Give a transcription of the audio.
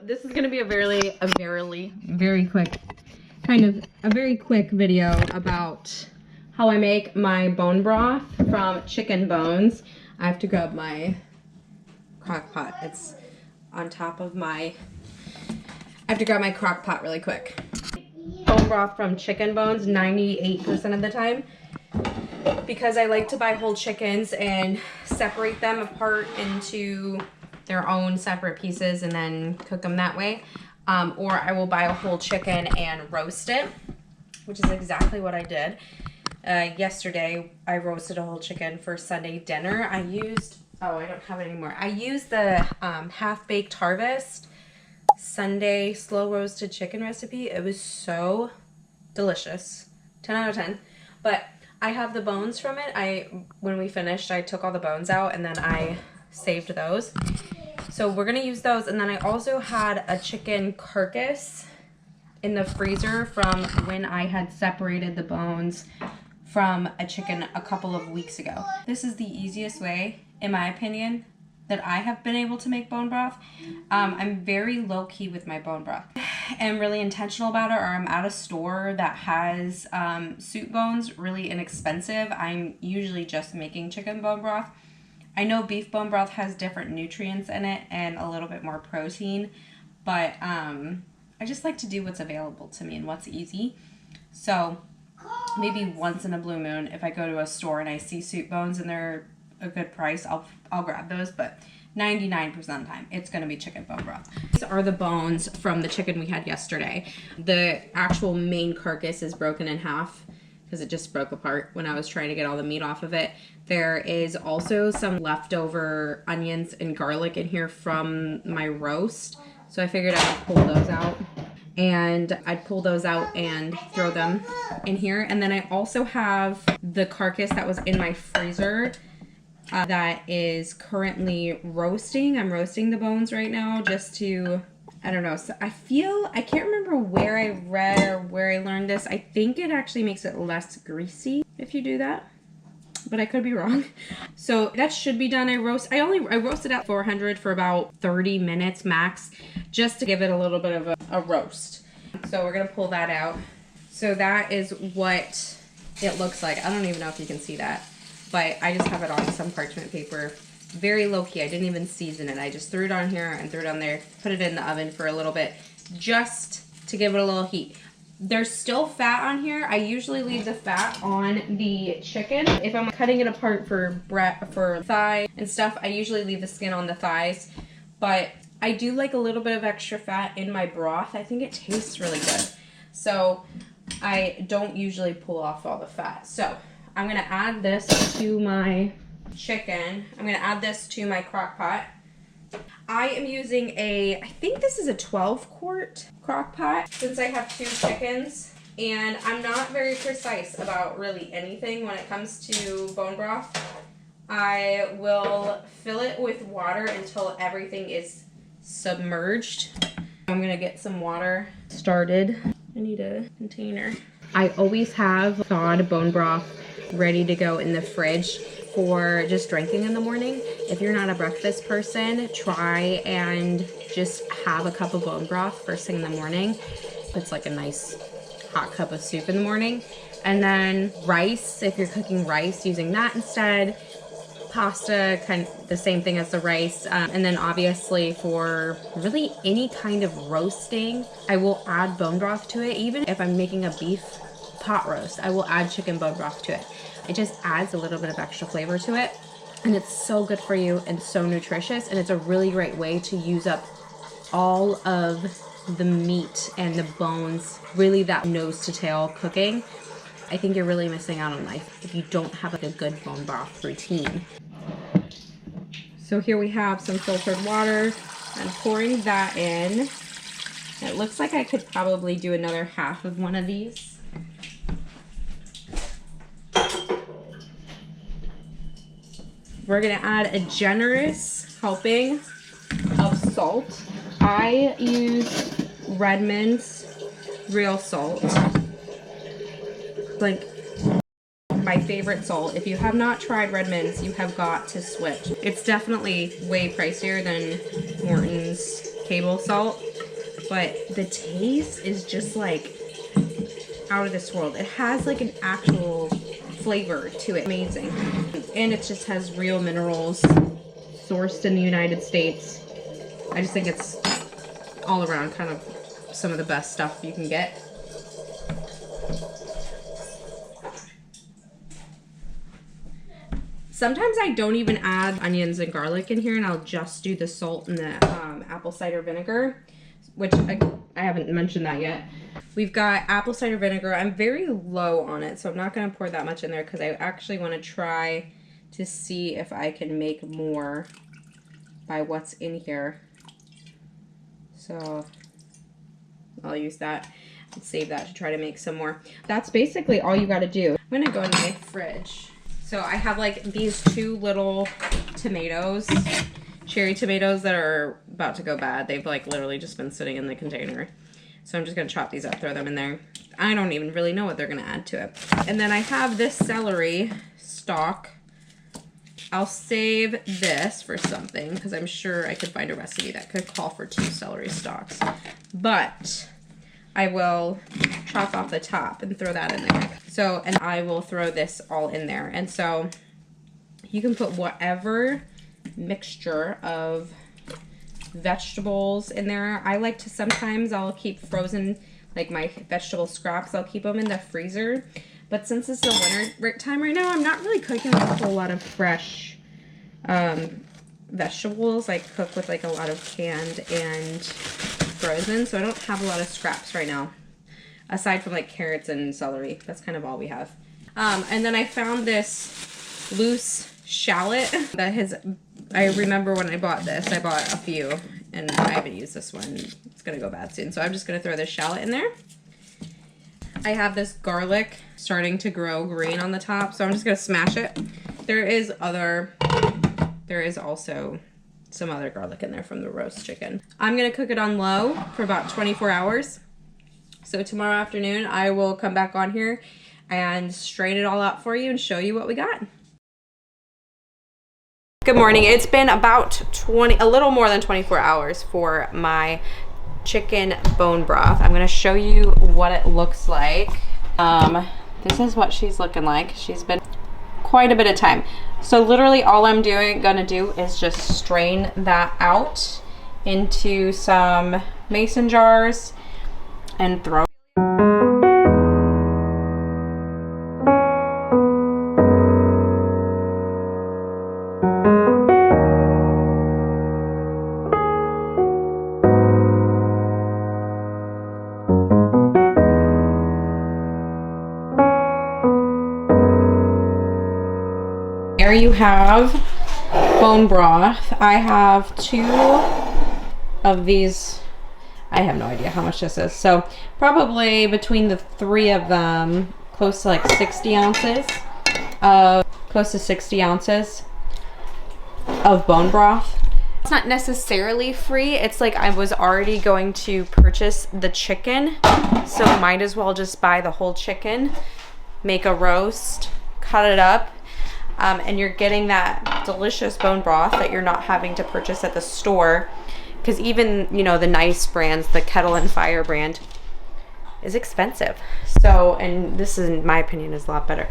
this is gonna be a very quick video about how I make my bone broth from chicken bones. I have to grab my crock pot. It's on top of my, I have to grab my crock pot really quick. Bone broth from chicken bones 98% of the time, because I like to buy whole chickens and separate them apart into their own separate pieces and then cook them that way. Or I will buy a whole chicken and roast it, which is exactly what I did. Yesterday, I roasted a whole chicken for Sunday dinner. I used, oh, I don't have it anymore. I used the Half-Baked Harvest Sunday slow roasted chicken recipe. It was so delicious. 10 out of 10. But I have the bones from it. When we finished, I took all the bones out and then I saved those. So we're gonna use those. And then I also had a chicken carcass in the freezer from when I had separated the bones from a chicken a couple of weeks ago. This is the easiest way, in my opinion, that I have been able to make bone broth. I'm very low-key with my bone broth. I'm really intentional about it, or I'm at a store that has soup bones, really inexpensive. I'm usually just making chicken bone broth. I know beef bone broth has different nutrients in it and a little bit more protein, but I just like to do what's available to me and what's easy. So maybe once in a blue moon, if I go to a store and I see soup bones and they're a good price, I'll grab those, but 99% of the time it's going to be chicken bone broth. These are the bones from the chicken we had yesterday. The actual main carcass is broken in half because it just broke apart when I was trying to get all the meat off of it. There is also some leftover onions and garlic in here from my roast, so I figured I would pull those out. And I'd pull those out and throw them in here. And then I also have the carcass that was in my freezer that is currently roasting. I'm roasting the bones right now just to, I don't know. So I can't remember where I read or where I learned this. I think it actually makes it less greasy if you do that, but I could be wrong. So that should be done. I roasted at 400 for about 30 minutes max, just to give it a little bit of a roast. So we're gonna pull that out. So that is what it looks like. I don't even know if you can see that, but I just have it on some parchment paper. Very low key. I didn't even season it. I just threw it on here and threw it on there, put it in the oven for a little bit, just to give it a little heat. There's still fat on here. I usually leave the fat on the chicken. If I'm cutting it apart for thigh and stuff, I usually leave the skin on the thighs. But I do like a little bit of extra fat in my broth. I think it tastes really good. So I don't usually pull off all the fat. So I'm gonna add this to my chicken. I'm gonna add this to my crock pot. I am using I think this is a 12-quart crock pot since I have 2 chickens, and I'm not very precise about really anything when it comes to bone broth. I will fill it with water until everything is submerged. I'm gonna get some water started. I need a container. I always have thawed bone broth ready to go in the fridge for just drinking in the morning. If you're not a breakfast person, try and just have a cup of bone broth first thing in the morning. It's like a nice hot cup of soup in the morning. And then rice, if you're cooking rice, using that instead. Pasta, kind of the same thing as the rice. And then obviously for really any kind of roasting, I will add bone broth to it. Even if I'm making a beef pot roast, I will add chicken bone broth to it. It just adds a little bit of extra flavor to it, and it's so good for you and so nutritious, and it's a really great way to use up all of the meat and the bones, really that nose to tail cooking. I think you're really missing out on life if you don't have like a good bone broth routine. So here we have some filtered water. I'm pouring that in. It looks like I could probably do another half of one of these. We're gonna add a generous helping of salt. I use Redmond's real salt. Like my favorite salt. If you have not tried Redmond's, you have got to switch. It's definitely way pricier than Morton's table salt, but the taste is just like out of this world. It has like an actual flavor to it. Amazing. And it just has real minerals sourced in the United States. I just think it's all around kind of some of the best stuff you can get. Sometimes I don't even add onions and garlic in here, and I'll just do the salt and the apple cider vinegar, which I haven't mentioned that yet. We've got apple cider vinegar. I'm very low on it, so I'm not going to pour that much in there because I actually want to try to see if I can make more by what's in here. So I'll use that and save that to try to make some more. That's basically all you got to do. I'm going to go in my fridge. So I have like these 2 little tomatoes, cherry tomatoes that are about to go bad. They've like literally just been sitting in the container. So I'm just gonna chop these up, throw them in there. I don't even really know what they're gonna add to it. And then I have this celery stalk. I'll save this for something because I'm sure I could find a recipe that could call for 2 celery stalks. But I will chop off the top and throw that in there. So, and I will throw this all in there. And so you can put whatever mixture of vegetables in there. I like to sometimes I'll keep frozen, like my vegetable scraps, I'll keep them in the freezer. But since it's the winter time right now, I'm not really cooking with a whole lot of fresh vegetables. I cook with like a lot of canned and frozen, so I don't have a lot of scraps right now. Aside from like carrots and celery, that's kind of all we have. And then I found this loose shallot that has, I remember when I bought this, I bought a few and I haven't used this one. It's gonna go bad soon. So I'm just gonna throw this shallot in there. I have this garlic starting to grow green on the top, so I'm just gonna smash it. There is also some other garlic in there from the roast chicken. I'm gonna cook it on low for about 24 hours. So tomorrow afternoon, I will come back on here and strain it all out for you and show you what we got. Good morning. It's been about a little more than 24 hours for my chicken bone broth. I'm gonna show you what it looks like. This is what she's looking like. She's been quite a bit of time. So literally all I'm gonna do is just strain that out into some mason jars and throw. There you have bone broth. I have 2 of these. I have no idea how much this is. So probably between the 3 of them, close to like 60 ounces of bone broth. It's not necessarily free. It's like I was already going to purchase the chicken, so might as well just buy the whole chicken, make a roast, cut it up, and you're getting that delicious bone broth that you're not having to purchase at the store. Because even, you know, the nice brands, the Kettle and Fire brand, is expensive. So, and this is, in my opinion, is a lot better.